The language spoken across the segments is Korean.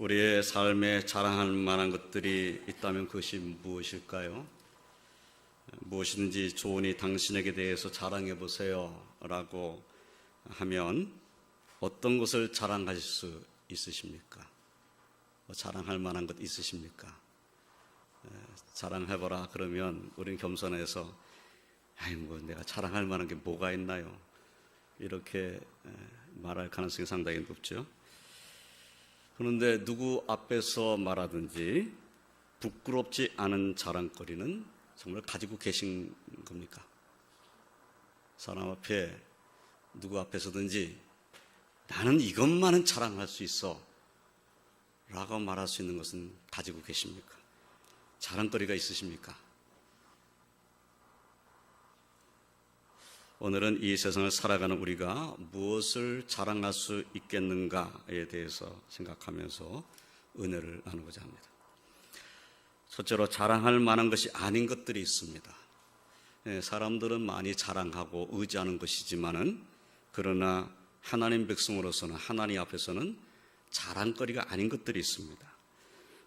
우리의 삶에 자랑할 만한 것들이 있다면 그것이 무엇일까요? 무엇이든지 좋으니 당신에게 대해서 자랑해 보세요 라고 하면 어떤 것을 자랑하실 수 있으십니까? 자랑할 만한 것 있으십니까? 자랑해봐라 그러면 우리는 겸손해서 내가 자랑할 만한 게 뭐가 있나요? 이렇게 말할 가능성이 상당히 높죠. 그런데 누구 앞에서 말하든지 부끄럽지 않은 자랑거리는 정말 가지고 계신 겁니까? 사람 앞에 누구 앞에서든지 나는 이것만은 자랑할 수 있어 라고 말할 수 있는 것은 가지고 계십니까? 자랑거리가 있으십니까? 오늘은 이 세상을 살아가는 우리가 무엇을 자랑할 수 있겠는가에 대해서 생각하면서 은혜를 나누고자 합니다. 첫째로 자랑할 만한 것이 아닌 것들이 있습니다. 사람들은 많이 자랑하고 의지하는 것이지만은 그러나 하나님 백성으로서는 하나님 앞에서는 자랑거리가 아닌 것들이 있습니다.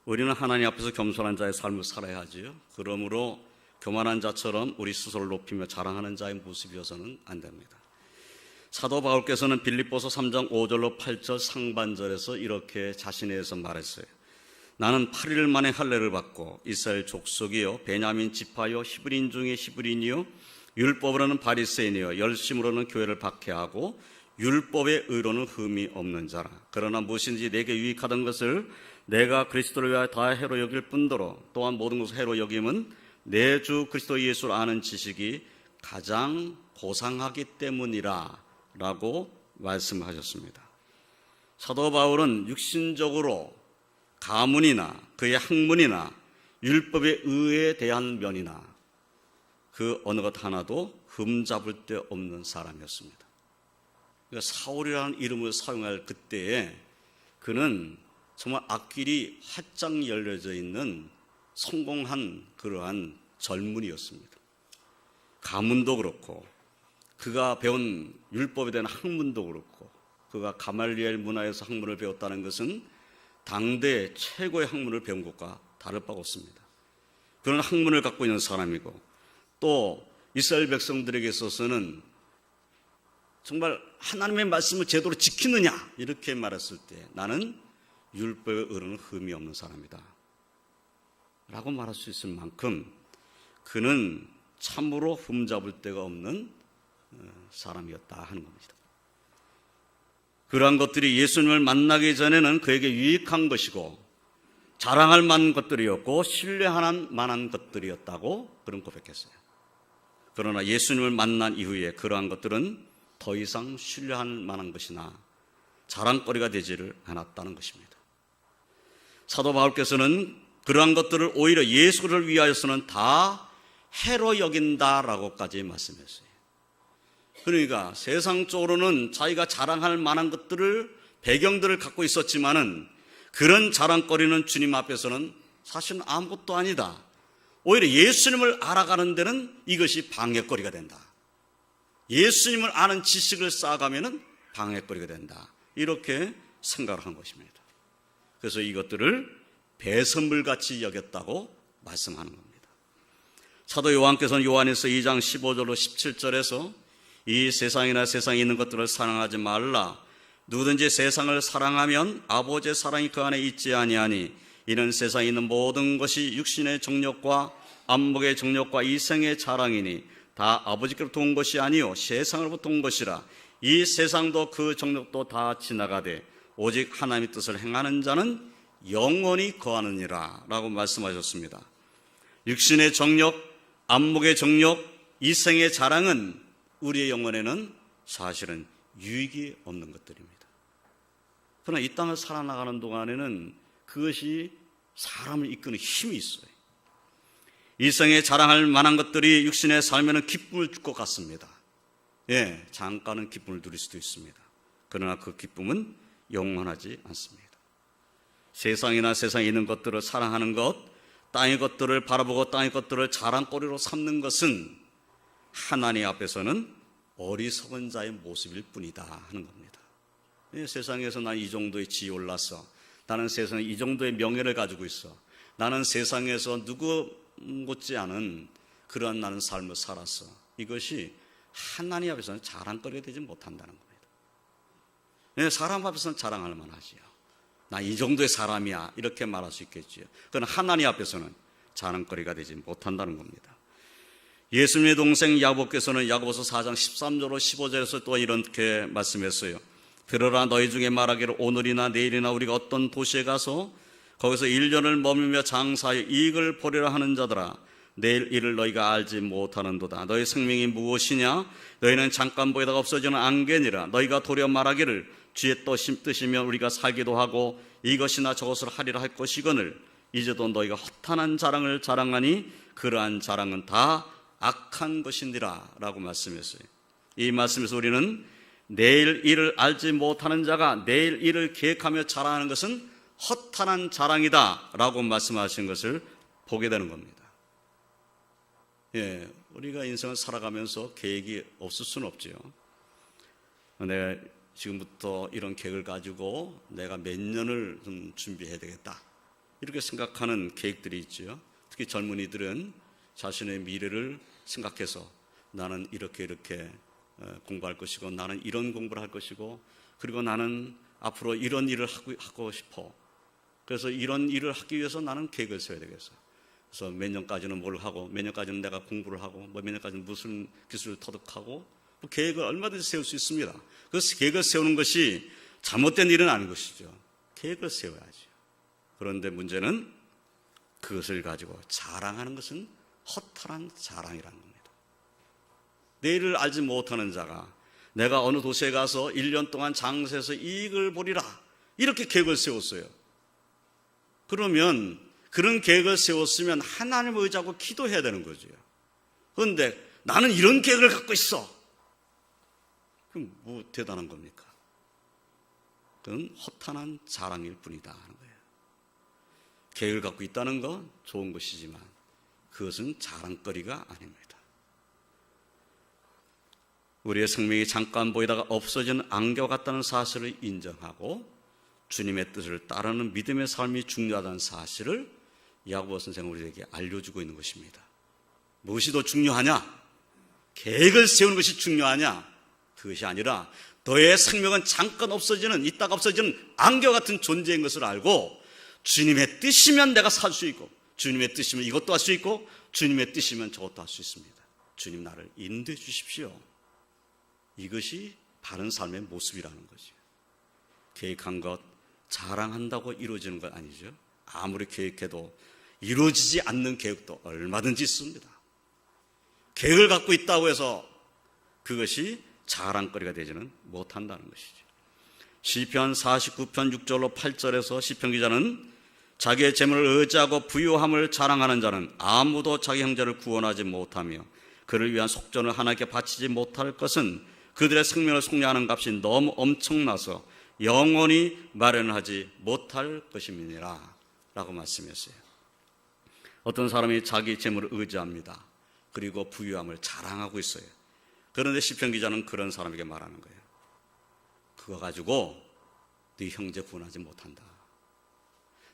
우리는 하나님 앞에서 겸손한 자의 삶을 살아야 하지요. 그러므로 교만한 자처럼 우리 스스로를 높이며 자랑하는 자의 모습이어서는 안 됩니다. 사도 바울께서는 빌립보서 3장 5절로 8절 상반절에서 이렇게 자신에 대해서 말했어요. 나는 8일 만에 할례를 받고 이스라엘 족속이요 베냐민 지파요 히브리인 중에 히브리인이요 율법으로는 바리새인이요 열심으로는 교회를 박해하고 율법의 의로는 흠이 없는 자라. 그러나 무엇인지 내게 유익하던 것을 내가 그리스도를 위하여 다 해로 여길 뿐더러 또한 모든 것을 해로 여김은 내 주 그리스도 예수를 아는 지식이 가장 고상하기 때문이라 라고 말씀하셨습니다. 사도 바울은 육신적으로 가문이나 그의 학문이나 율법의 의에 대한 면이나 그 어느 것 하나도 흠잡을 데 없는 사람이었습니다. 그러니까 사울이라는 이름을 사용할 그때에 그는 정말 앞길이 활짝 열려져 있는 성공한 그러한 젊은이였습니다. 가문도 그렇고 그가 배운 율법에 대한 학문도 그렇고 그가 가말리엘 문화에서 학문을 배웠다는 것은 당대 최고의 학문을 배운 것과 다를 바가 없습니다. 그런 학문을 갖고 있는 사람이고 또 이스라엘 백성들에게 있어서는 정말 하나님의 말씀을 제대로 지키느냐 이렇게 말했을 때 나는 율법의 의로는 흠이 없는 사람이다 라고 말할 수 있을 만큼 그는 참으로 흠잡을 데가 없는 사람이었다 하는 겁니다. 그러한 것들이 예수님을 만나기 전에는 그에게 유익한 것이고 자랑할 만한 것들이었고 신뢰할 만한 것들이었다고 그런 고백했어요. 그러나 예수님을 만난 이후에 그러한 것들은 더 이상 신뢰할 만한 것이나 자랑거리가 되지를 않았다는 것입니다. 사도 바울께서는 그러한 것들을 오히려 예수를 위하여서는 다 해로 여긴다라고까지 말씀했어요. 그러니까 세상적으로는 자기가 자랑할 만한 것들을 배경들을 갖고 있었지만은 그런 자랑거리는 주님 앞에서는 사실은 아무것도 아니다. 오히려 예수님을 알아가는 데는 이것이 방해거리가 된다. 예수님을 아는 지식을 쌓아가면은 방해거리가 된다. 이렇게 생각을 한 것입니다. 그래서 이것들을 배선물같이 여겼다고 말씀하는 겁니다. 사도 요한께서는 요한에서 2장 15절로 17절에서 이 세상이나 세상에 있는 것들을 사랑하지 말라. 누구든지 세상을 사랑하면 아버지의 사랑이 그 안에 있지 아니하니 이는 세상에 있는 모든 것이 육신의 정욕과 안목의 정욕과 이생의 자랑이니 다 아버지께로부터 온 것이 아니요 세상으로부터 온 것이라. 이 세상도 그 정욕도 다 지나가되 오직 하나님의 뜻을 행하는 자는 영원히 거하느니라 라고 말씀하셨습니다. 육신의 정욕, 안목의 정욕, 이생의 자랑은 우리의 영혼에는 사실은 유익이 없는 것들입니다. 그러나 이 땅을 살아나가는 동안에는 그것이 사람을 이끄는 힘이 있어요. 이생에 자랑할 만한 것들이 육신의 삶에는 기쁨을 줄 것 같습니다. 잠깐은 기쁨을 누릴 수도 있습니다. 그러나 그 기쁨은 영원하지 않습니다. 세상이나 세상에 있는 것들을 사랑하는 것, 땅의 것들을 바라보고 땅의 것들을 자랑거리로 삼는 것은 하나님 앞에서는 어리석은 자의 모습일 뿐이다 하는 겁니다. 세상에서 난 이 정도의 지위 올라서 나는 세상에 이 정도의 명예를 가지고 있어. 나는 세상에서 누구 못지 않은 그러한 나는 삶을 살았어. 이것이 하나님 앞에서는 자랑거리가 되지 못한다는 겁니다. 사람 앞에서는 자랑할 만하지요. 나 이 정도의 사람이야 이렇게 말할 수 있겠지요. 그러나 하나님 앞에서는 자랑거리가 되지 못한다는 겁니다. 예수님의 동생 야고보께서는 야고보서 4장 13절로 15절에서 또 이렇게 말씀했어요. 들으라, 너희 중에 말하기를 오늘이나 내일이나 우리가 어떤 도시에 가서 거기서 1년을 머물며 장사하여 이익을 보리라 하는 자들아, 내일 일을 너희가 알지 못하는도다. 너희 생명이 무엇이냐? 너희는 잠깐 보이다가 없어지는 안개니라. 너희가 도리어 말하기를 주의 뜻이면 우리가 살기도 하고 이것이나 저것을 하리라 할 것이거늘 이제도 너희가 허탄한 자랑을 자랑하니 그러한 자랑은 다 악한 것이니라 라고 말씀했어요. 이 말씀에서 우리는 내일 일을 알지 못하는 자가 내일 일을 계획하며 자랑하는 것은 허탄한 자랑이다 라고 말씀하신 것을 보게 되는 겁니다. 우리가 인생을 살아가면서 계획이 없을 수는 없지요. 내가 지금부터 이런 계획을 가지고 내가 몇 년을 좀 준비해야 되겠다 이렇게 생각하는 계획들이 있지요. 특히 젊은이들은 자신의 미래를 생각해서 나는 이렇게 공부할 것이고 나는 이런 공부를 할 것이고 그리고 나는 앞으로 이런 일을 하고 싶어. 그래서 이런 일을 하기 위해서 나는 계획을 세워야 되겠어. 그래서 몇 년까지는 뭘 하고 몇 년까지는 내가 공부를 하고 몇 년까지는 무슨 기술을 터득하고 계획을 얼마든지 세울 수 있습니다. 그래서 계획을 세우는 것이 잘못된 일은 아닌 것이죠. 계획을 세워야죠. 그런데 문제는 그것을 가지고 자랑하는 것은 허탈한 자랑이라는 겁니다. 내일을 알지 못하는 자가 내가 어느 도시에 가서 1년 동안 장사해서 이익을 보리라 이렇게 계획을 세웠어요. 그러면 그런 계획을 세웠으면 하나님을 의지하고 기도해야 되는 거죠. 그런데 나는 이런 계획을 갖고 있어. 그럼 뭐 대단한 겁니까? 그건 허탄한 자랑일 뿐이다 하는 거예요. 계획을 갖고 있다는 건 좋은 것이지만 그것은 자랑거리가 아닙니다. 우리의 생명이 잠깐 보이다가 없어지는 안개와 같다는 사실을 인정하고 주님의 뜻을 따르는 믿음의 삶이 중요하다는 사실을 야고보 선생은 우리에게 알려주고 있는 것입니다. 무엇이 더 중요하냐? 계획을 세우는 것이 중요하냐? 그것이 아니라 너의 생명은 잠깐 없어지는, 있다가 없어지는 안개와 같은 존재인 것을 알고 주님의 뜻이면 내가 살 수 있고 주님의 뜻이면 이것도 할 수 있고 주님의 뜻이면 저것도 할 수 있습니다. 주님 나를 인도해 주십시오. 이것이 바른 삶의 모습이라는 거죠. 계획한 것 자랑한다고 이루어지는 건 아니죠. 아무리 계획해도 이루어지지 않는 계획도 얼마든지 있습니다. 계획을 갖고 있다고 해서 그것이 자랑거리가 되지는 못한다는 것이죠. 시편 49편 6절로 8절에서 시편 기자는 자기의 재물을 의지하고 부유함을 자랑하는 자는 아무도 자기 형제를 구원하지 못하며 그를 위한 속전을 하나님께 바치지 못할 것은 그들의 생명을 속량하는 값이 너무 엄청나서 영원히 마련하지 못할 것임이니라 라고 말씀했어요. 어떤 사람이 자기 재물을 의지합니다. 그리고 부유함을 자랑하고 있어요. 그런데 시편 기자는 그런 사람에게 말하는 거예요. 그거 가지고 네 형제 구원하지 못한다.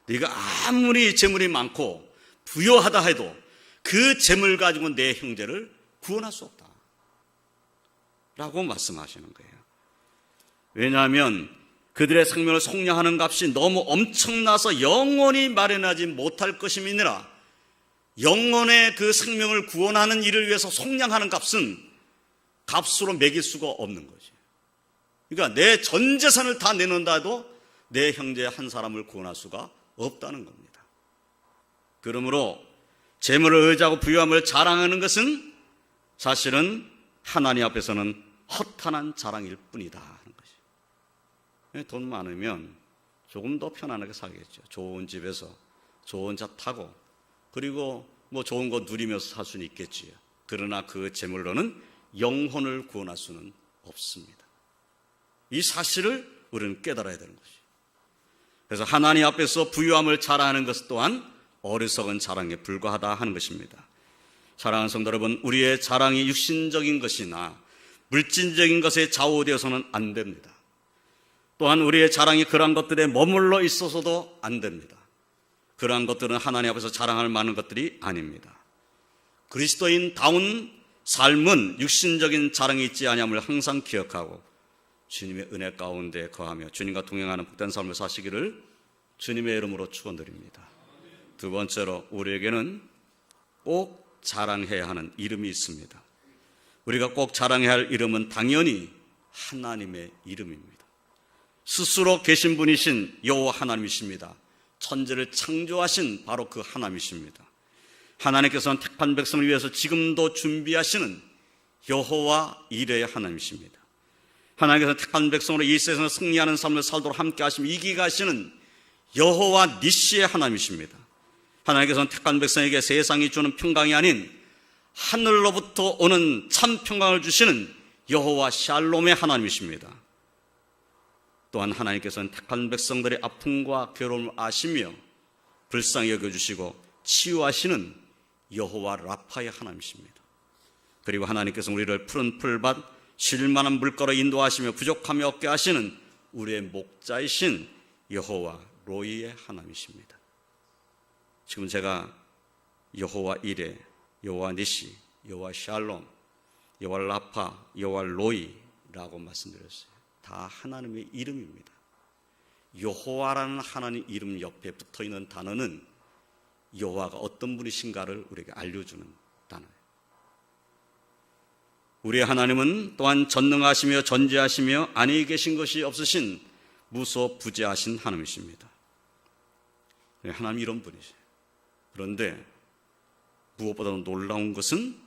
네가 아무리 재물이 많고 부유하다 해도 그 재물 가지고 내 형제를 구원할 수 없다 라고 말씀하시는 거예요. 왜냐하면 그들의 생명을 속량하는 값이 너무 엄청나서 영원히 마련하지 못할 것임이니라. 영원의 그 생명을 구원하는 일을 위해서 속량하는 값은 값으로 매길 수가 없는 거죠. 그러니까 내 전 재산을 다 내놓는다 해도 내 형제 한 사람을 구원할 수가 없다는 겁니다. 그러므로 재물을 의지하고 부유함을 자랑하는 것은 사실은 하나님 앞에서는 허탄한 자랑일 뿐이다 하는 것이죠. 돈 많으면 조금 더 편안하게 살겠죠. 좋은 집에서 좋은 차 타고 그리고 뭐 좋은 거 누리면서 살 수는 있겠지요. 그러나 그 재물로는 영혼을 구원할 수는 없습니다. 이 사실을 우리는 깨달아야 되는 것이죠. 그래서 하나님 앞에서 부유함을 자랑하는 것 또한 어리석은 자랑에 불과하다 하는 것입니다. 사랑하는 성도 여러분, 우리의 자랑이 육신적인 것이나 물질적인 것에 좌우되어서는 안 됩니다. 또한 우리의 자랑이 그러한 것들에 머물러 있어서도 안 됩니다. 그러한 것들은 하나님 앞에서 자랑할 만한 것들이 아닙니다. 그리스도인다운 삶은 육신적인 자랑이 있지 아니함을 항상 기억하고 주님의 은혜 가운데 거하며 주님과 동행하는 복된 삶을 사시기를 주님의 이름으로 축원드립니다. 두 번째로 우리에게는 꼭 자랑해야 하는 이름이 있습니다. 우리가 꼭 자랑해야 할 이름은 당연히 하나님의 이름입니다. 스스로 계신 분이신 여호와 하나님이십니다. 천지를 창조하신 바로 그 하나님이십니다. 하나님께서는 택한 백성을 위해서 지금도 준비하시는 여호와 이레의 하나님이십니다. 하나님께서 택한 백성으로 이 세상에서 승리하는 삶을 살도록 함께 하시며 이기게 하시는 여호와 니시의 하나님이십니다. 하나님께서는 택한 백성에게 세상이 주는 평강이 아닌 하늘로부터 오는 참 평강을 주시는 여호와 샬롬의 하나님이십니다. 또한 하나님께서는 택한 백성들의 아픔과 괴로움을 아시며 불쌍히 여겨주시고 치유하시는 여호와 라파의 하나님이십니다. 그리고 하나님께서 우리를 푸른 풀밭 쉴 만한 물가로 인도하시며 부족함이 없게 하시는 우리의 목자이신 여호와 로이의 하나님이십니다. 지금 제가 여호와 이레, 여호와 니시, 여호와 샬롬, 여호와 라파, 여호와 로이라고 말씀드렸어요. 다 하나님의 이름입니다. 여호와라는 하나님 이름 옆에 붙어있는 단어는 여호와가 어떤 분이신가를 우리에게 알려주는 단어예요. 우리의 하나님은 또한 전능하시며 전지하시며 안위 계신 것이 없으신 무소부재하신 하나님이십니다. 하나님 이런 분이세요. 그런데 무엇보다도 놀라운 것은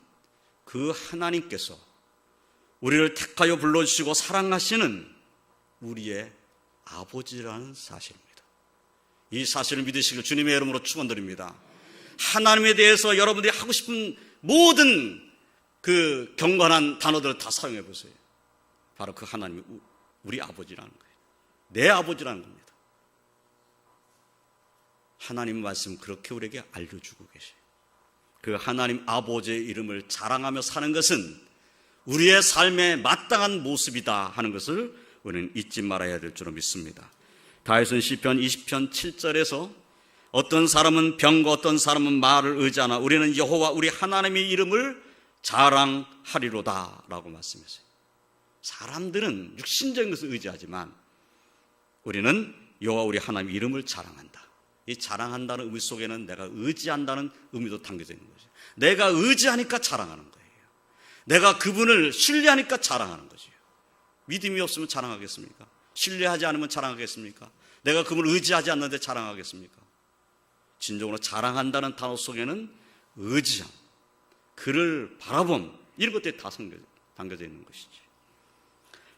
그 하나님께서 우리를 택하여 불러주시고 사랑하시는 우리의 아버지라는 사실입니다. 이 사실을 믿으시길 주님의 이름으로 축원드립니다. 하나님에 대해서 여러분들이 하고 싶은 모든 그 경건한 단어들을 다 사용해 보세요. 바로 그 하나님이 우리 아버지라는 거예요. 내 아버지라는 겁니다. 하나님 말씀 그렇게 우리에게 알려주고 계세요. 그 하나님 아버지의 이름을 자랑하며 사는 것은 우리의 삶에 마땅한 모습이다 하는 것을 우리는 잊지 말아야 될 줄로 믿습니다. 다윗은 시편 20편 7절에서 어떤 사람은 병과 어떤 사람은 말을 의지하나 우리는 여호와 우리 하나님의 이름을 자랑하리로다 라고 말씀했어요. 사람들은 육신적인 것을 의지하지만 우리는 여호와 우리 하나님의 이름을 자랑한다. 이 자랑한다는 의미 속에는 내가 의지한다는 의미도 담겨져 있는 거죠. 내가 의지하니까 자랑하는 거예요. 내가 그분을 신뢰하니까 자랑하는 거죠. 믿음이 없으면 자랑하겠습니까? 신뢰하지 않으면 자랑하겠습니까? 내가 그분을 의지하지 않는데 자랑하겠습니까? 진정으로 자랑한다는 단어 속에는 의지함, 그를 바라봄, 이런 것들이 다 담겨져 있는 것이지.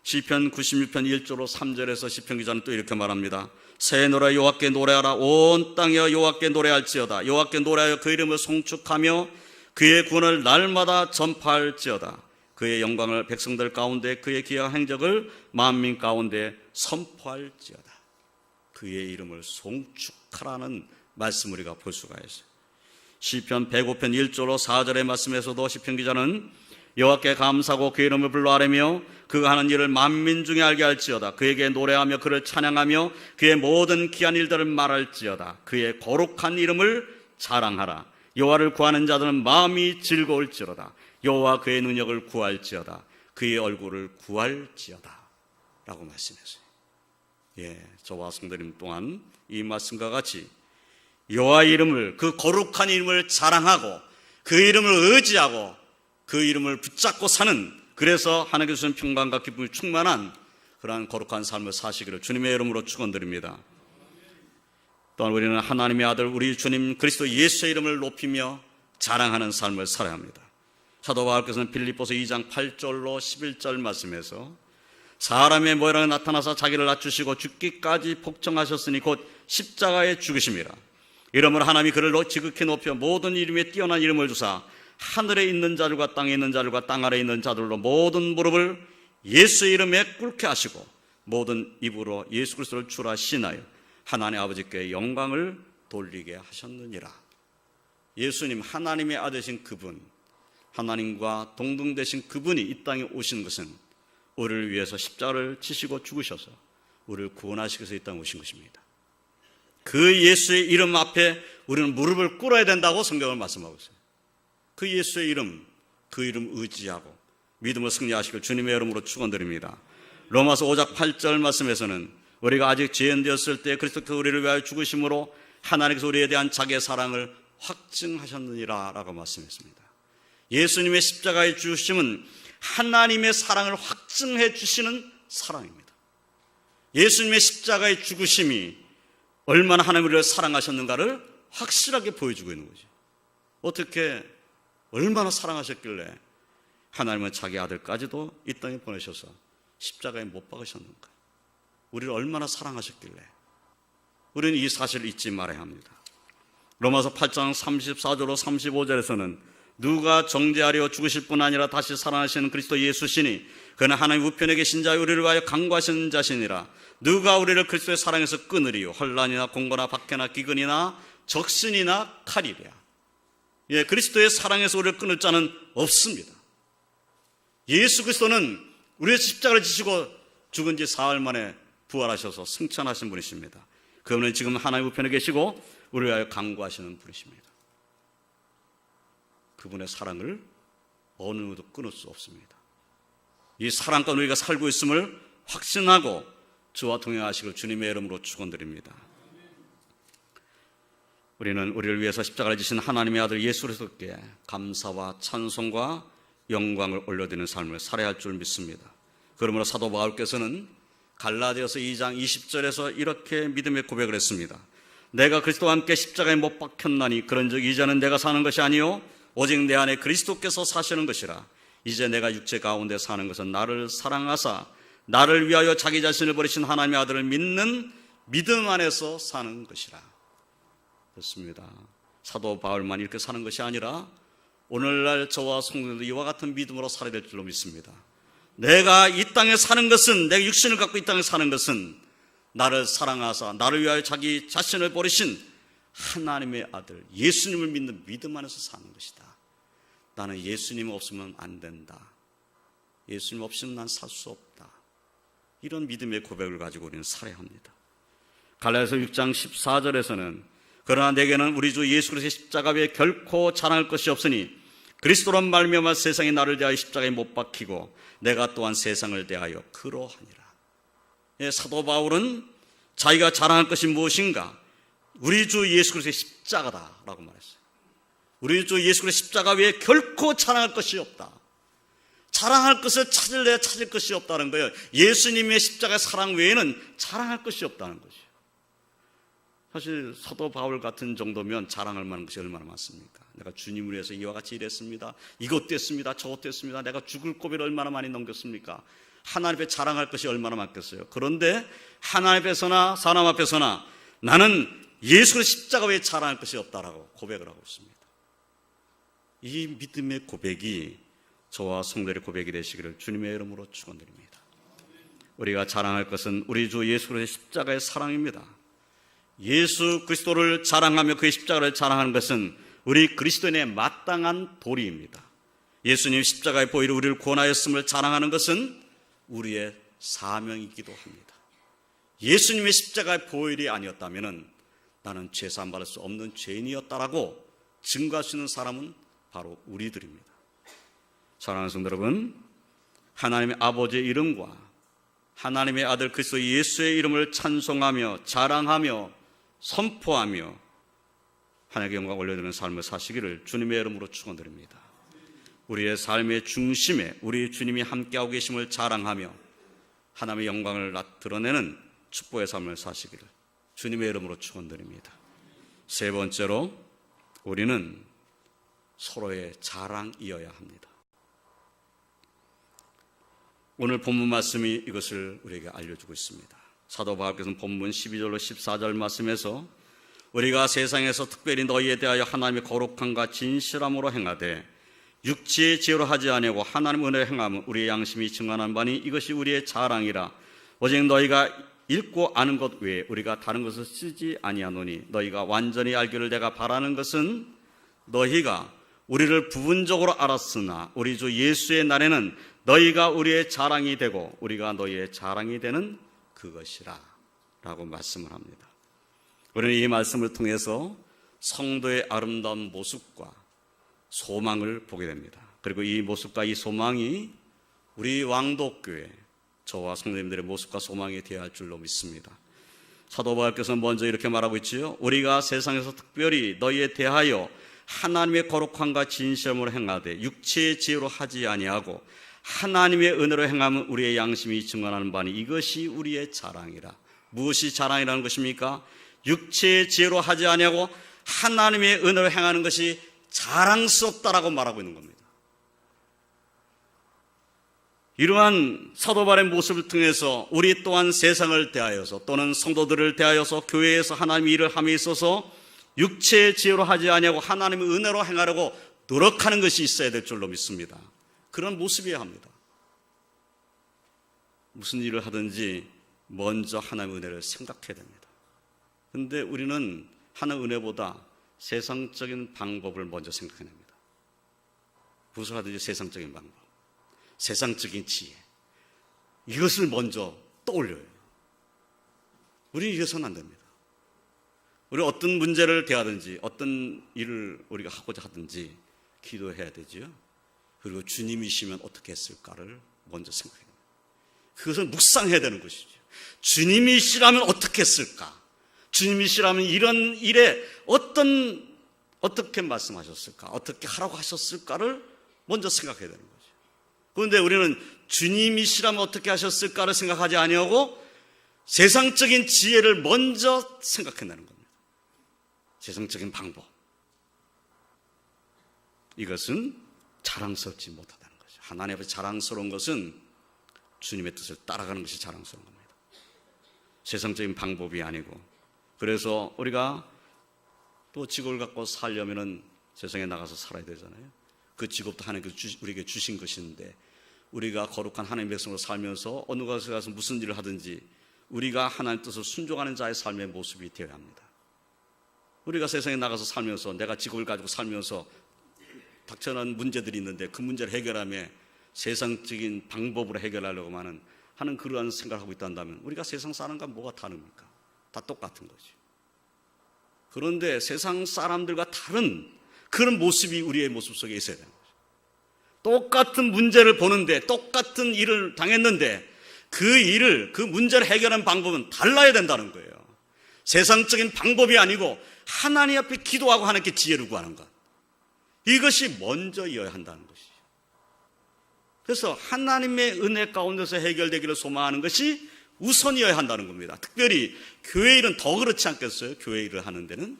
시편 96편 1절로 3절에서 시편 기자는 또 이렇게 말합니다. 새 노래 여호와께 노래하라. 온 땅이여 여호와께 노래할지어다. 여호와께 노래하여 그 이름을 송축하며 그의 구원을 날마다 전파할지어다. 그의 영광을 백성들 가운데 그의 기이한 행적을 만민 가운데 선포할지어다. 그의 이름을 송축하라는 말씀 우리가 볼 수가 있어요. 시편 105편 1절로 4절의 말씀에서도 시편 기자는 여호와께 감사하고 그의 이름을 불러 아뢰며 그가 하는 일을 만민 중에 알게 할지어다. 그에게 노래하며 그를 찬양하며 그의 모든 기한 일들을 말할지어다. 그의 거룩한 이름을 자랑하라. 여호와를 구하는 자들은 마음이 즐거울지어다. 여호와 그의 능력을 구할지어다. 그의 얼굴을 구할지어다 라고 말씀했어요. 저와 성도님 또한 이 말씀과 같이 여호와의 이름을, 그 거룩한 이름을 자랑하고 그 이름을 의지하고 그 이름을 붙잡고 사는, 그래서 하나님께서 주신 평강과 기쁨이 충만한 그러한 거룩한 삶을 사시기를 주님의 이름으로 축원드립니다. 또한 우리는 하나님의 아들 우리 주님 그리스도 예수의 이름을 높이며 자랑하는 삶을 살아야 합니다. 사도 바울께서는 빌립보서 2장 8절로 11절 말씀에서 사람의 모양에 나타나서 자기를 낮추시고 죽기까지 복종하셨으니 곧 십자가에 죽으심이라. 이러므로 하나님이 그를 지극히 높여 모든 이름에 뛰어난 이름을 주사 하늘에 있는 자들과 땅에 있는 자들과 땅 아래에 있는 자들로 모든 무릎을 예수의 이름에 꿇게 하시고 모든 입으로 예수 그리스도를 주라 신하여 하나님 아버지께 영광을 돌리게 하셨느니라. 예수님 하나님의 아들이신 그분, 하나님과 동등되신 그분이 이 땅에 오신 것은 우리를 위해서 십자가를 지시고 죽으셔서 우리를 구원하시기 위해서 이 땅에 오신 것입니다. 그 예수의 이름 앞에 우리는 무릎을 꿇어야 된다고 성경을 말씀하고 있어요. 그 예수의 이름, 그 이름 의지하고 믿음으로 승리하시길 주님의 이름으로 축원드립니다. 로마서 5장 8절 말씀에서는 우리가 아직 죄인되었을 때 그리스도께서 우리를 위하여 죽으심으로 하나님께서 우리에 대한 자기의 사랑을 확증하셨느니라 라고 말씀했습니다. 예수님의 십자가의 죽으심은 하나님의 사랑을 확증해 주시는 사랑입니다. 예수님의 십자가의 죽으심이 얼마나 하나님을 우리를 사랑하셨는가를 확실하게 보여주고 있는 거죠. 어떻게 얼마나 사랑하셨길래 하나님은 자기 아들까지도 이 땅에 보내셔서 십자가에 못 박으셨는가. 우리를 얼마나 사랑하셨길래. 우리는 이 사실을 잊지 말아야 합니다. 로마서 8장 34절로 35절에서는 누가 정죄하려 죽으실 뿐 아니라 다시 살아나시는 그리스도 예수시니 그는 하나님 우편에 계신 자 우리를 위하여 강구하시는 자시니라. 누가 우리를 그리스도의 사랑에서 끊으리요. 혼란이나 공고나 박해나 기근이나 적신이나 칼이랴. 그리스도의 사랑에서 우리를 끊을 자는 없습니다. 예수 그리스도는 우리의 십자가를 지시고 죽은 지 사흘 만에 부활하셔서 승천하신 분이십니다. 그분은 지금 하나님 우편에 계시고 우리를 위하여 강구하시는 분이십니다. 그분의 사랑을 어느 누구도 끊을 수 없습니다. 이 사랑 가운데 우리가 살고 있음을 확신하고 주와 동행하시길 주님의 이름으로 축원드립니다. 우리는 우리를 위해서 십자가를 지신 하나님의 아들 예수 그리스도께 감사와 찬송과 영광을 올려드리는 삶을 살아야 할 줄 믿습니다. 그러므로 사도 바울께서는 갈라디아서 2장 20절에서 이렇게 믿음의 고백을 했습니다. 내가 그리스도와 함께 십자가에 못 박혔나니 그런즉 이제는 내가 사는 것이 아니요 오직 내 안에 그리스도께서 사시는 것이라. 이제 내가 육체 가운데 사는 것은 나를 사랑하사 나를 위하여 자기 자신을 버리신 하나님의 아들을 믿는 믿음 안에서 사는 것이라. 그렇습니다. 사도 바울만 이렇게 사는 것이 아니라 오늘날 저와 성도들도 이와 같은 믿음으로 살아야 될 줄로 믿습니다. 내가 이 땅에 사는 것은, 내가 육신을 갖고 이 땅에 사는 것은 나를 사랑하사 나를 위하여 자기 자신을 버리신 하나님의 아들 예수님을 믿는 믿음 안에서 사는 것이다. 나는 예수님 없으면 안 된다. 예수님 없이는 난 살 수 없다. 이런 믿음의 고백을 가지고 우리는 살아야 합니다. 갈라디아서 6장 14절에서는 그러나 내게는 우리 주 예수 그리스도의 십자가 외에 결코 자랑할 것이 없으니 그리스도로 말미암아 세상이 나를 대하여 십자가에 못 박히고 내가 또한 세상을 대하여 그러하니라. 사도 바울은 자기가 자랑할 것이 무엇인가? 우리 주 예수 그리스도의 십자가다라고 말했어요. 우리 주 예수 그리스도의 십자가 외에 결코 자랑할 것이 없다. 자랑할 것을 찾을래야 찾을 것이 없다는 거예요. 예수님의 십자가의 사랑 외에는 자랑할 것이 없다는 것이에요. 사실 사도 바울 같은 정도면 자랑할 만한 것이 얼마나 많습니까? 내가 주님을 위해서 이와 같이 일했습니다. 이것도 했습니다. 저것도 했습니다. 내가 죽을 고비를 얼마나 많이 넘겼습니까? 하나님 앞에 자랑할 것이 얼마나 많겠어요. 그런데 하나님 앞에서나 사람 앞에서나 나는 예수 그리스도 십자가 외에 자랑할 것이 없다라고 고백을 하고 있습니다. 이 믿음의 고백이 저와 성도의 고백이 되시기를 주님의 이름으로 축원드립니다. 우리가 자랑할 것은 우리 주 예수 그리스도의 십자가의 사랑입니다. 예수 그리스도를 자랑하며 그의 십자가를 자랑하는 것은 우리 그리스도인의 마땅한 도리입니다. 예수님 십자가의 보혈로 우리를 구원하였음을 자랑하는 것은 우리의 사명이기도 합니다. 예수님의 십자가의 보혈이 아니었다면 나는 죄사함 받을 수 없는 죄인이었다라고 증거할 수 있는 사람은 바로 우리들입니다. 사랑하는 성도 여러분, 하나님의 아버지의 이름과 하나님의 아들 그리스도 예수의 이름을 찬송하며 자랑하며 선포하며 하나님께 영광 올려드리는 삶을 사시기를 주님의 이름으로 축원드립니다. 우리의 삶의 중심에 우리 주님이 함께하고 계심을 자랑하며 하나님의 영광을 드러내는 축복의 삶을 사시기를 주님의 이름으로 축원드립니다. 세 번째로 우리는 서로의 자랑이어야 합니다. 오늘 본문 말씀이 이것을 우리에게 알려주고 있습니다. 사도 바울께서는 본문 12절로 14절 말씀에서 우리가 세상에서 특별히 너희에 대하여 하나님의 거룩함과 진실함으로 행하되 육체의 지혜로 하지 아니하고 하나님 은혜로 행함은 우리의 양심이 증언한 바니 이것이 우리의 자랑이라. 오직 너희가 읽고 아는 것 외에 우리가 다른 것을 쓰지 아니하노니 너희가 완전히 알기를 내가 바라는 것은 너희가 우리를 부분적으로 알았으나 우리 주 예수의 날에는 너희가 우리의 자랑이 되고 우리가 너희의 자랑이 되는 그것이라 라고 말씀을 합니다. 우리는 이 말씀을 통해서 성도의 아름다운 모습과 소망을 보게 됩니다. 그리고 이 모습과 이 소망이 우리 왕독교회, 저와 성도님들의 모습과 소망이 되어야 할 줄로 믿습니다. 사도 바울께서는 먼저 이렇게 말하고 있지요. 우리가 세상에서 특별히 너희에 대하여 하나님의 거룩함과 진실함으로 행하되 육체의 지혜로 하지 아니하고 하나님의 은혜로 행하면 우리의 양심이 증언하는 바니 이것이 우리의 자랑이라. 무엇이 자랑이라는 것입니까? 육체의 지혜로 하지 아니하고 하나님의 은혜로 행하는 것이 자랑스럽다라고 말하고 있는 겁니다. 이러한 사도 바울의 모습을 통해서 우리 또한 세상을 대하여서 또는 성도들을 대하여서 교회에서 하나님의 일을 함에 있어서 육체의 지혜로 하지 아니하고 하나님의 은혜로 행하려고 노력하는 것이 있어야 될 줄로 믿습니다. 그런 모습이어야 합니다. 무슨 일을 하든지 먼저 하나님의 은혜를 생각해야 됩니다. 그런데 우리는 하나님의 은혜보다 세상적인 방법을 먼저 생각해냅니다. 무엇을 하든지 세상적인 방법, 세상적인 지혜, 이것을 먼저 떠올려요. 우리는 이래서는 안 됩니다. 우리 어떤 문제를 대하든지 어떤 일을 우리가 하고자 하든지 기도해야 되지요. 그리고 주님이시면 어떻게 했을까를 먼저 생각해야 됩니다. 그것을 묵상해야 되는 것이죠. 주님이시라면 어떻게 했을까? 주님이시라면 이런 일에 어떻게 말씀하셨을까? 어떻게 하라고 하셨을까를 먼저 생각해야 되는 거죠. 그런데 우리는 주님이시라면 어떻게 하셨을까를 생각하지 아니하고 세상적인 지혜를 먼저 생각해내는 겁니다. 세상적인 방법. 이것은 자랑스럽지 못하다는 거죠. 하나님 앞에 자랑스러운 것은 주님의 뜻을 따라가는 것이 자랑스러운 겁니다. 세상적인 방법이 아니고. 그래서 우리가 또 직업을 갖고 살려면은 세상에 나가서 살아야 되잖아요. 그 직업도 하나님께서 우리에게 주신 것인데 우리가 거룩한 하나님의 백성으로 살면서 어느 곳에 가서 무슨 일을 하든지 우리가 하나님 뜻을 순종하는 자의 삶의 모습이 되어야 합니다. 우리가 세상에 나가서 살면서 내가 직업을 가지고 살면서 닥쳐난 문제들이 있는데 그 문제를 해결하며 세상적인 방법으로 해결하려고 하는 그러한 생각을 하고 있다면 우리가 세상 사람과 뭐가 다릅니까? 다 똑같은 거죠. 그런데 세상 사람들과 다른 그런 모습이 우리의 모습 속에 있어야 되는 거죠. 똑같은 문제를 보는데 똑같은 일을 당했는데 그 문제를 해결하는 방법은 달라야 된다는 거예요. 세상적인 방법이 아니고 하나님 앞에 기도하고 하나님께 지혜를 구하는 것. 이것이 먼저여야 한다는 것이죠. 그래서 하나님의 은혜 가운데서 해결되기를 소망하는 것이 우선이어야 한다는 겁니다. 특별히 교회 일은 더 그렇지 않겠어요? 교회 일을 하는 데는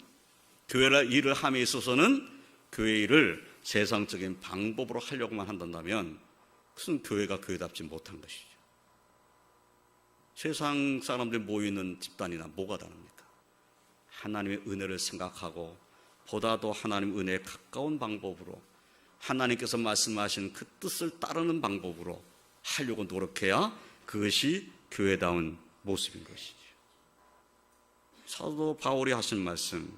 교회 일을 함에 있어서는 교회 일을 세상적인 방법으로 하려고만 한다면 무슨 교회가 교회답지 못한 것이죠. 세상 사람들이 모이는 집단이나 뭐가 다릅니까? 하나님의 은혜를 생각하고 보다 더 하나님 은혜에 가까운 방법으로 하나님께서 말씀하신 그 뜻을 따르는 방법으로 하려고 노력해야 그것이 교회다운 모습인 것이죠. 사도 바울이 하신 말씀,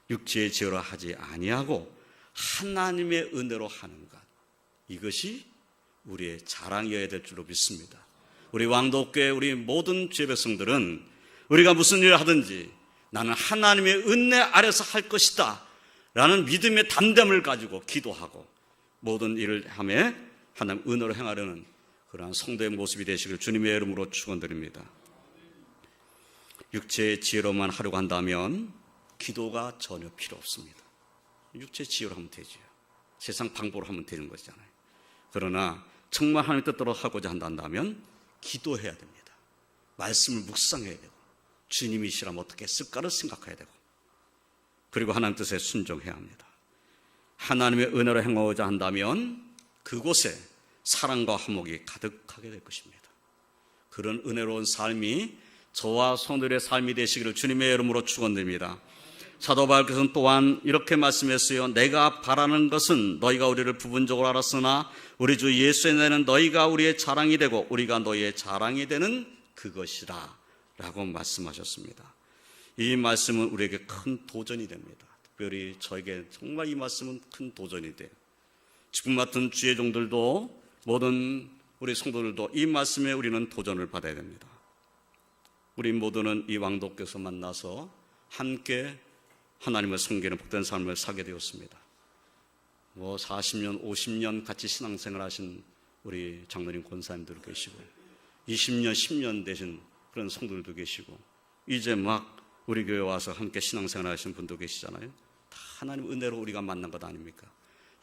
육체의 지혜로 하지 아니하고 하나님의 은혜로 하는 것, 이것이 우리의 자랑이어야 될 줄로 믿습니다. 우리 왕독교회 우리 모든 주의 백성들은 우리가 무슨 일을 하든지 나는 하나님의 은혜 아래서 할 것이다 라는 믿음의 담담을 가지고 기도하고 모든 일을 하며 하나님 은혜로 행하려는 그러한 성도의 모습이 되시길 주님의 이름으로 축원드립니다. 육체의 지혜로만 하려고 한다면 기도가 전혀 필요 없습니다. 육체의 지혜로 하면 되죠. 세상 방법으로 하면 되는 것이잖아요. 그러나 정말 하나님 뜻대로 하고자 한다면 기도해야 됩니다. 말씀을 묵상해야 되고 주님이시라면 어떻게 했을까를 생각해야 되고 그리고 하나님 뜻에 순종해야 합니다. 하나님의 은혜로 행하고자 한다면 그곳에 사랑과 화목이 가득하게 될 것입니다. 그런 은혜로운 삶이 저와 성도들의 삶이 되시기를 주님의 이름으로 축원드립니다. 사도 바울께서는 또한 이렇게 말씀했어요. 내가 바라는 것은 너희가 우리를 부분적으로 알았으나 우리 주 예수의 은혜는 너희가 우리의 자랑이 되고 우리가 너희의 자랑이 되는 그것이라 라고 말씀하셨습니다. 이 말씀은 우리에게 큰 도전이 됩니다. 특별히 저에게 정말 이 말씀은 큰 도전이 돼요. 지금 같은 주의 종들도 모든 우리 성도들도 이 말씀에 우리는 도전을 받아야 됩니다. 우리 모두는 이 왕도께서 만나서 함께 하나님을 섬기는 복된 삶을 살게 되었습니다. 40년, 50년 같이 신앙생활 하신 우리 장로님 권사님들 계시고 20년, 10년 되신 그런 성도들도 계시고 이제 막 우리 교회 와서 함께 신앙생활 하신 분도 계시잖아요. 다 하나님 은혜로 우리가 만난 것 아닙니까?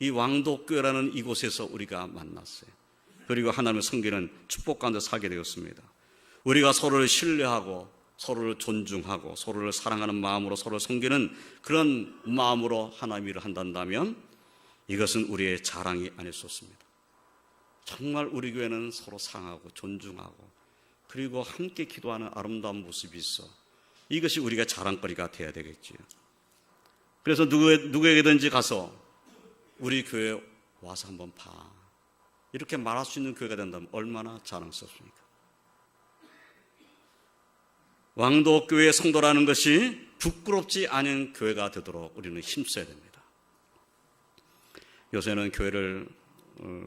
이 왕도교회라는 이곳에서 우리가 만났어요. 그리고 하나님을 섬기는 축복 가운데 살게 되었습니다. 우리가 서로를 신뢰하고 서로를 존중하고 서로를 사랑하는 마음으로 서로를 섬기는 그런 마음으로 하나님 일을 한다면 이것은 우리의 자랑이 아닐 수 없습니다. 정말 우리 교회는 서로 사랑하고 존중하고 그리고 함께 기도하는 아름다운 모습이 있어. 이것이 우리가 자랑거리가 돼야 되겠지요. 그래서 누구에게든지 가서 우리 교회 와서 한번 봐. 이렇게 말할 수 있는 교회가 된다면 얼마나 자랑스럽습니까? 왕도교회의 성도라는 것이 부끄럽지 않은 교회가 되도록 우리는 힘써야 됩니다. 요새는 교회를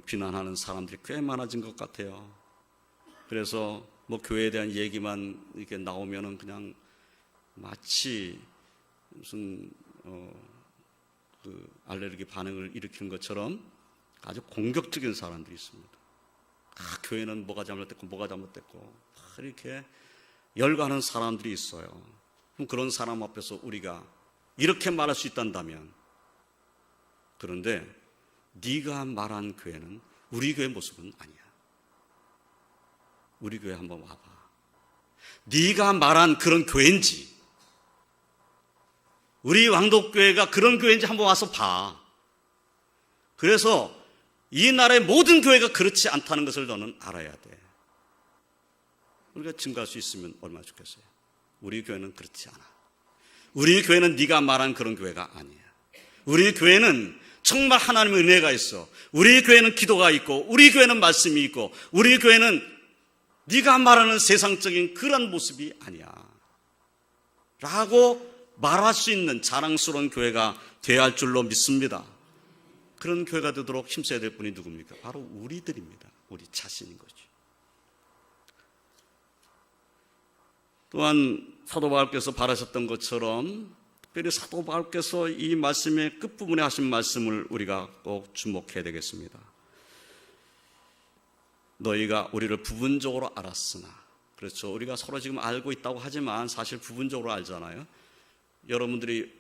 비난하는 사람들이 꽤 많아진 것 같아요. 그래서 교회에 대한 얘기만 이렇게 나오면은 그냥 마치 무슨 알레르기 반응을 일으키는 것처럼 아주 공격적인 사람들이 있습니다. 교회는 뭐가 잘못됐고 이렇게 열거하는 사람들이 있어요. 그럼 그런 사람 앞에서 우리가 이렇게 말할 수 있단다면, 그런데 네가 말한 교회는 우리 교회 모습은 아니야. 우리 교회 한번 와봐. 네가 말한 그런 교회인지, 우리 왕도교회가 그런 교회인지 한번 와서 봐. 그래서 이 나라의 모든 교회가 그렇지 않다는 것을 너는 알아야 돼. 우리가 증거할 수 있으면 얼마나 좋겠어요. 우리 교회는 그렇지 않아. 우리 교회는 네가 말한 그런 교회가 아니야. 우리 교회는 정말 하나님의 은혜가 있어. 우리 교회는 기도가 있고, 우리 교회는 말씀이 있고, 우리 교회는 네가 말하는 세상적인 그런 모습이 아니야 라고 말할 수 있는 자랑스러운 교회가 되어야 할 줄로 믿습니다. 그런 교회가 되도록 힘써야 될 분이 누굽니까? 바로 우리들입니다. 우리 자신인 거죠. 또한 사도 바울께서 바라셨던 것처럼 특별히 사도 바울께서 이 말씀의 끝부분에 하신 말씀을 우리가 꼭 주목해야 되겠습니다. 너희가 우리를 부분적으로 알았으나, 그렇죠, 우리가 서로 지금 알고 있다고 하지만 사실 부분적으로 알잖아요. 여러분들이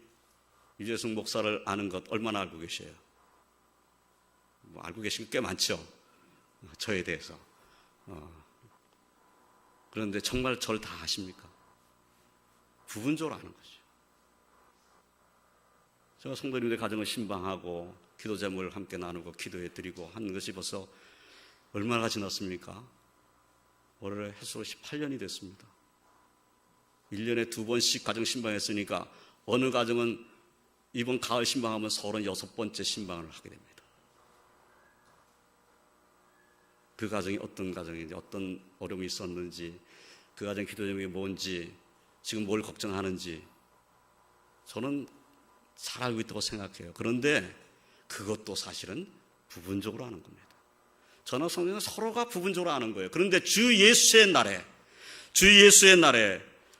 유재승 목사를 아는 것 얼마나 알고 계세요? 알고 계신 게 꽤 많죠, 저에 대해서. 그런데 정말 저를 다 아십니까? 부분적으로 아는 거죠. 제가 성도님들 가정을 신방하고 기도 제목을 함께 나누고 기도해 드리고 하는 것이 벌써 얼마나 지났습니까? 올해 횟수로 18년이 됐습니다. 1년에 2번씩 가정 신방했으니까 어느 가정은 이번 가을 신방하면 36번째 신방을 하게 됩니다. 그 가정이 어떤 가정인지, 어떤 어려움이 있었는지, 그 가정 기도 제목이 뭔지, 지금 뭘 걱정하는지 저는 잘 알고 있다고 생각해요. 그런데 그것도 사실은 부분적으로 아는 겁니다. 저나 성경은 서로가 부분적으로 아는 거예요. 그런데 주 예수의 날에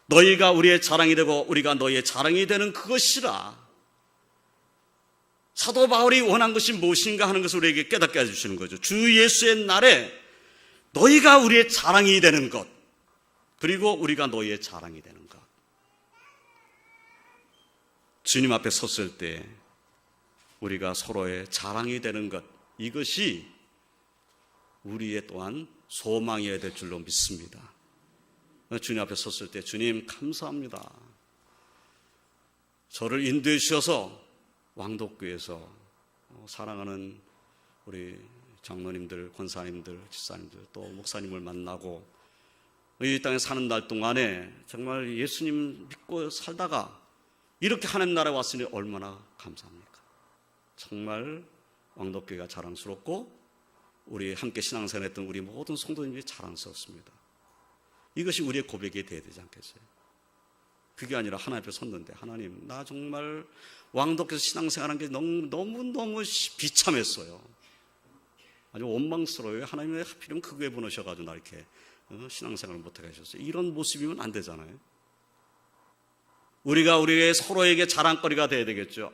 너희가 우리의 자랑이 되고 우리가 너희의 자랑이 되는 그것이라. 사도 바울이 원한 것이 무엇인가 하는 것을 우리에게 깨닫게 해주시는 거죠. 주 예수의 날에 너희가 우리의 자랑이 되는 것, 그리고 우리가 너희의 자랑이 되는 것. 주님 앞에 섰을 때 우리가 서로의 자랑이 되는 것, 이것이 우리의 또한 소망이어야 될 줄로 믿습니다. 주님 앞에 섰을 때 주님 감사합니다. 저를 인도해 주셔서 왕도교에서 사랑하는 우리 장로님들, 권사님들, 집사님들, 또 목사님을 만나고 이 땅에 사는 날 동안에 정말 예수님 믿고 살다가 이렇게 하나님 나라에 왔으니 얼마나 감사합니까? 정말 왕도교회가 자랑스럽고 우리 함께 신앙생활했던 우리 모든 성도님들이 자랑스럽습니다. 이것이 우리의 고백이 되어야 되지 않겠어요? 그게 아니라 하나님 앞에 섰는데, 하나님, 나 정말 왕도께서 신앙생활한 게 너무너무 비참했어요. 아주 원망스러워요. 하나님 왜 하필이면 그 교회 보내셔가지고 나 이렇게 신앙생활을 못하게 하셨어요. 이런 모습이면 안 되잖아요. 우리가 우리의 서로에게 자랑거리가 돼야 되겠죠.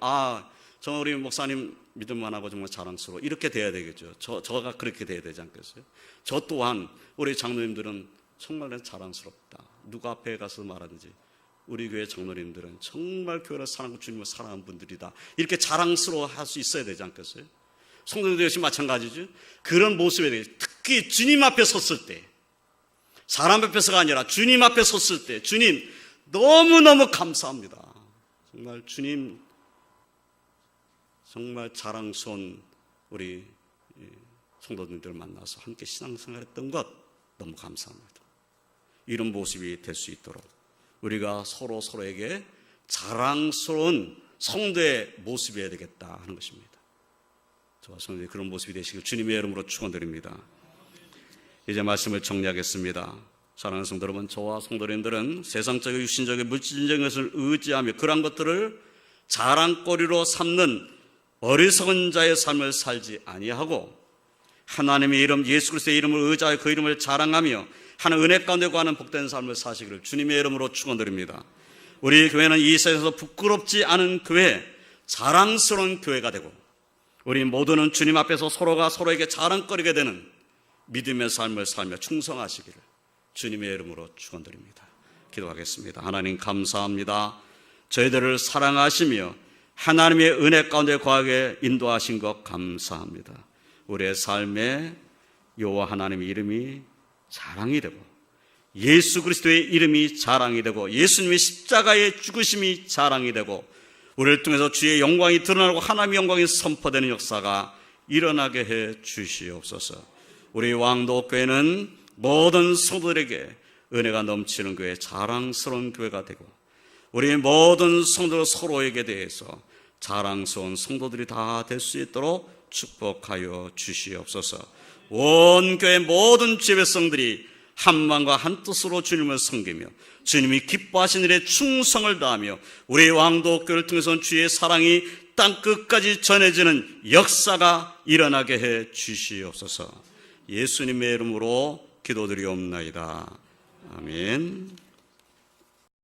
저 우리 목사님 믿음만하고 정말 자랑스러워. 이렇게 돼야 되겠죠. 저가 그렇게 돼야 되지 않겠어요? 저 또한 우리 장로님들은 정말 자랑스럽다. 누가 앞에 가서 말하든지 우리 교회 장로님들은 정말 교회를 사랑하고 주님을 사랑하는 분들이다. 이렇게 자랑스러워할 수 있어야 되지 않겠어요? 성도님들 역시 마찬가지죠. 그런 모습에 대해 특히 주님 앞에 섰을 때, 사람 앞에서가 아니라 주님 앞에 섰을 때, 주님 너무너무 감사합니다. 정말 주님 정말 자랑스러운 우리 성도님들 만나서 함께 신앙생활했던 것 너무 감사합니다. 이런 모습이 될 수 있도록 우리가 서로에게 자랑스러운 성도의 모습이어야 되겠다 하는 것입니다. 저와 성도들이 그런 모습이 되시길 주님의 이름으로 축원드립니다. 이제 말씀을 정리하겠습니다. 사랑하는 성도 여러분, 저와 성도님들은 세상적인 육신적인 물질적인 것을 의지하며 그러한 것들을 자랑거리로 삼는 어리석은 자의 삶을 살지 아니하고 하나님의 이름 예수 그리스도의 이름을 의지하여 그 이름을 자랑하며 하는 은혜 가운데 거하는 복된 삶을 사시기를 주님의 이름으로 축원드립니다. 우리 교회는 이 세상에서 부끄럽지 않은 교회, 자랑스러운 교회가 되고 우리 모두는 주님 앞에서 서로가 서로에게 자랑거리게 되는 믿음의 삶을 살며 충성하시기를 주님의 이름으로 축원드립니다. 기도하겠습니다. 하나님 감사합니다. 저희들을 사랑하시며 하나님의 은혜 가운데 거하게 인도하신 것 감사합니다. 우리의 삶에 여호와 하나님의 이름이 자랑이 되고 예수 그리스도의 이름이 자랑이 되고 예수님의 십자가의 죽으심이 자랑이 되고 우리를 통해서 주의 영광이 드러나고 하나님의 영광이 선포되는 역사가 일어나게 해 주시옵소서. 우리 왕도교회는 모든 성도들에게 은혜가 넘치는 교회, 자랑스러운 교회가 되고 우리 모든 성도들 서로에게 대해서 자랑스러운 성도들이 다 될 수 있도록 축복하여 주시옵소서. 온 교회 모든 지배성들이 한 마음과 한 뜻으로 주님을 섬기며 주님이 기뻐하신 일에 충성을 다하며 우리 왕도교회를 통해서는 주의 사랑이 땅끝까지 전해지는 역사가 일어나게 해 주시옵소서. 예수님의 이름으로 기도드리옵나이다. 아멘.